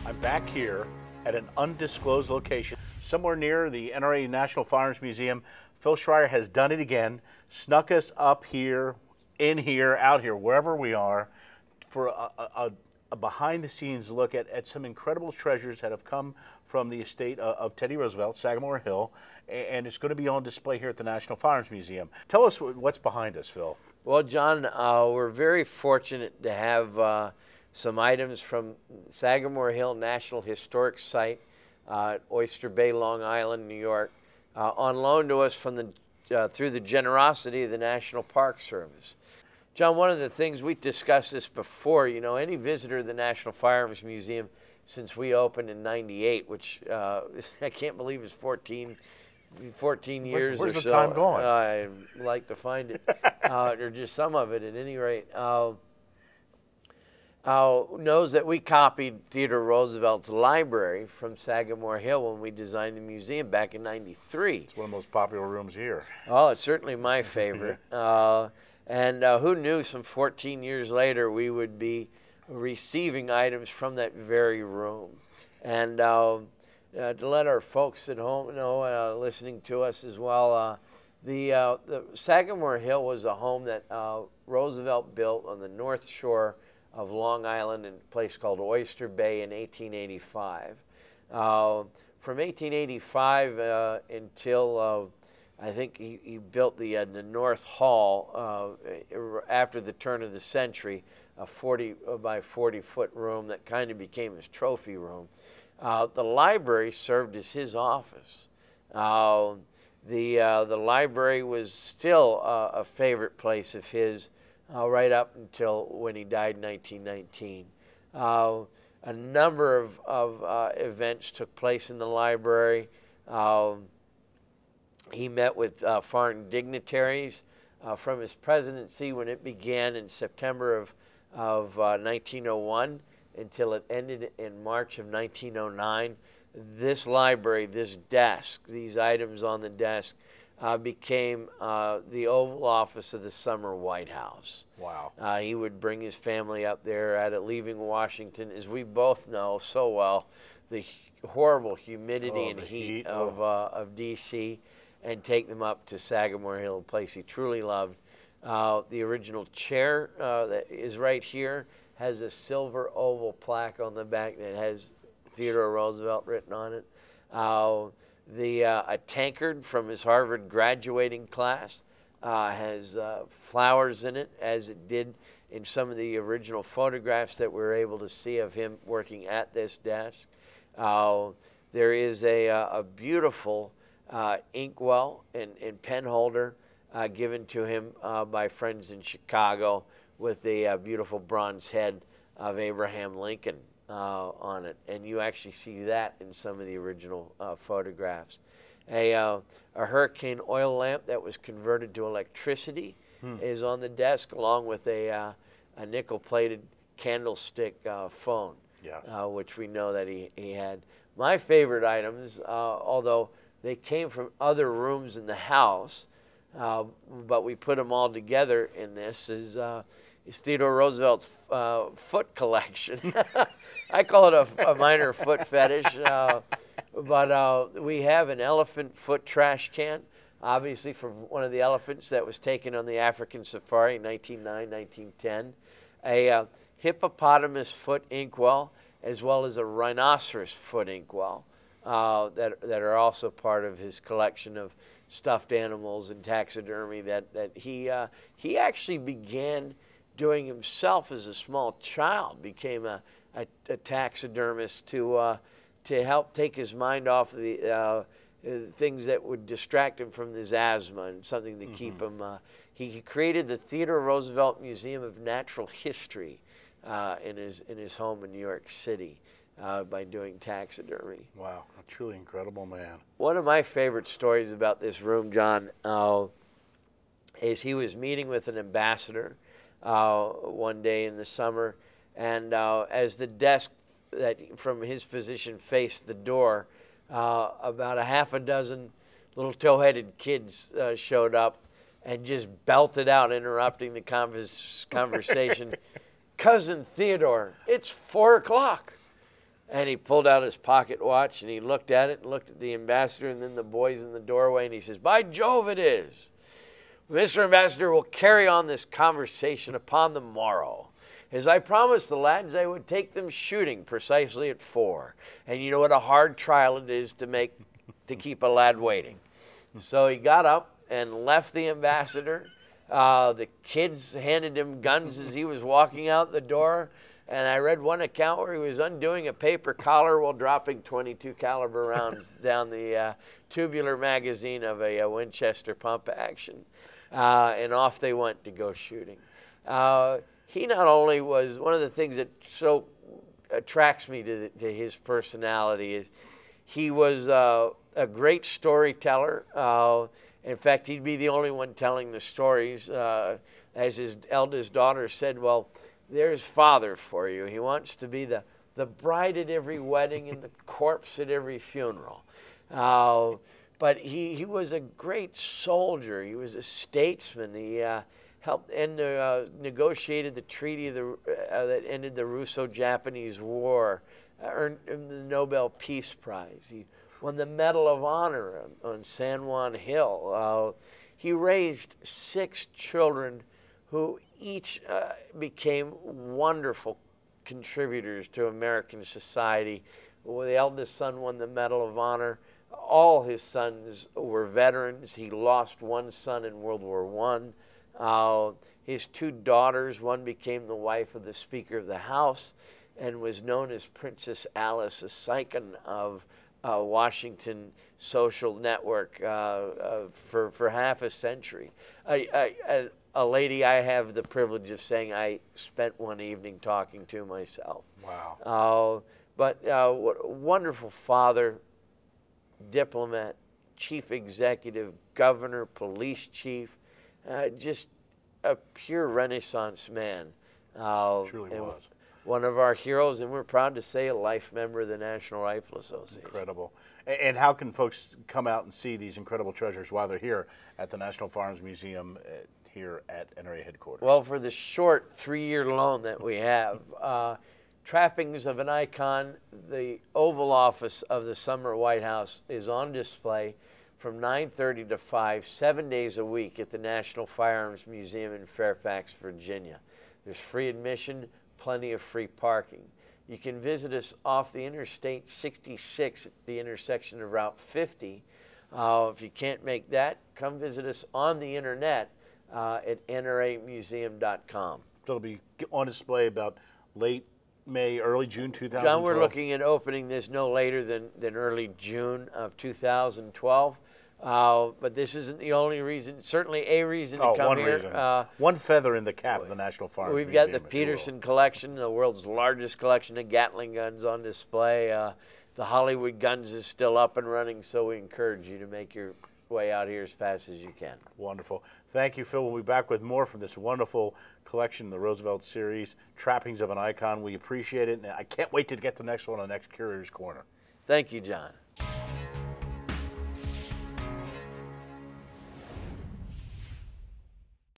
I'm back here at an undisclosed location, somewhere near the NRA National Firearms Museum. Phil Schreier has done it again, snuck us up here, in here, out here, wherever we are, for a behind-the-scenes look at some incredible treasures that have come from the estate of Teddy Roosevelt, Sagamore Hill, and it's going to be on display here at the National Firearms Museum. Tell us what's behind us, Phil. Well, John, we're very fortunate to have some items from Sagamore Hill National Historic Site, Oyster Bay, Long Island, New York, on loan to us from through the generosity of the National Park Service. John, one of the things, we discussed this before, you know, any visitor to the National Firearms Museum since we opened in '98, which I can't believe is 14 years Where's or so. the time going? I'd like to find it, or just some of it at any rate. Knows that we copied Theodore Roosevelt's library from Sagamore Hill when we designed the museum back in '93. It's one of the most popular rooms here. Oh, it's certainly my favorite. And who knew some 14 years later we would be receiving items from that very room. And to let our folks at home know, listening to us as well, the Sagamore Hill was a home that Roosevelt built on the North Shore of Long Island in a place called Oyster Bay in 1885. From 1885 until I think he built the North Hall after the turn of the century, a 40 by 40 foot room that kind of became his trophy room. The library served as his office. The library was still a favorite place of his right up until when he died in 1919. A number of events took place in the library. He met with foreign dignitaries from his presidency when it began in September of 1901 until it ended in March of 1909. This library, this desk, these items on the desk became the Oval Office of the summer White House. Wow. He would bring his family up there at it, leaving Washington, as we both know so well, the horrible humidity and heat of D.C., and take them up to Sagamore Hill, a place he truly loved. The original chair that is right here has a silver oval plaque on the back that has Theodore Roosevelt written on it. A tankard from his Harvard graduating class has flowers in it, as it did in some of the original photographs that we were able to see of him working at this desk. There is a beautiful inkwell and pen holder given to him by friends in Chicago with a beautiful bronze head of Abraham Lincoln on it, and you actually see that in some of the original photographs. A hurricane oil lamp that was converted to electricity is on the desk, along with a nickel-plated candlestick phone, yes, which we know that he had. My favorite items, although they came from other rooms in the house, but we put them all together in this, is Theodore Roosevelt's foot collection. I call it a minor foot fetish, but we have an elephant foot trash can, obviously from one of the elephants that was taken on the African safari in 1909, 1910. A hippopotamus foot inkwell, as well as a rhinoceros foot inkwell. That are also part of his collection of stuffed animals and taxidermy that he actually began doing himself as a small child. Became a taxidermist to help take his mind off of the things that would distract him from his asthma and something to keep him. He created the Theodore Roosevelt Museum of Natural History in his home in New York City. By doing taxidermy. Wow, a truly incredible man. One of my favorite stories about this room, John, is he was meeting with an ambassador one day in the summer, and as the desk that from his position faced the door, about a half a dozen little tow-headed kids showed up and just belted out, interrupting the conversation. Cousin Theodore, it's 4 o'clock. And he pulled out his pocket watch, and he looked at it and looked at the ambassador and then the boys in the doorway, and he says, "By Jove, it is. Mr. Ambassador, will carry on this conversation upon the morrow. As I promised the lads, I would take them shooting precisely at 4. And you know what a hard trial it is to keep a lad waiting." So he got up and left the ambassador. The kids handed him guns as he was walking out the door. And I read one account where he was undoing a paper collar while dropping .22 caliber rounds down the tubular magazine of a Winchester pump action. And off they went to go shooting. He not only was, one of the things that so attracts me to his personality is he was a great storyteller. In fact, he'd be the only one telling the stories. As his eldest daughter said, "Well, there's Father for you. He wants to be the bride at every wedding and the corpse at every funeral." But he was a great soldier. He was a statesman. He helped negotiated the treaty that ended the Russo-Japanese War, earned him the Nobel Peace Prize. He won the Medal of Honor on San Juan Hill. He raised 6 children who each became wonderful contributors to American society. Well, the eldest son won the Medal of Honor. All his sons were veterans. He lost one son in World War I. His 2 daughters, one became the wife of the Speaker of the House and was known as Princess Alice, a Sycan of Washington social network for half a century. A lady I have the privilege of saying I spent one evening talking to myself. Wow. But what a wonderful father, diplomat, chief executive, governor, police chief, just a pure Renaissance man. Truly was. One of our heroes, and we're proud to say a life member of the National Rifle Association. Incredible. And how can folks come out and see these incredible treasures while they're here at the National Firearms Museum here at NRA headquarters? Well, for the short 3-year loan that we have, trappings of an icon, the Oval Office of the Summer White House is on display from 9:30 to 5, 7 days a week at the National Firearms Museum in Fairfax, Virginia. There's free admission, plenty of free parking. You can visit us off the Interstate 66 at the intersection of Route 50. If you can't make that, come visit us on the internet at nramuseum.com. So it'll be on display about late May, early June 2012? John, we're looking at opening this no later than early June of 2012. But this isn't the only reason, certainly a reason to come here. Reason. One feather in the cap of the National Firearms Museum. Museum. We've got the Peterson collection, the world's largest collection of Gatling guns on display. The Hollywood Guns is still up and running, so we encourage you to make your way out here as fast as you can. Wonderful. Thank you, Phil. We'll be back with more from this wonderful collection, the Roosevelt series, Trappings of an Icon. We appreciate it, and I can't wait to get the next one on the next Curator's Corner. Thank you, John.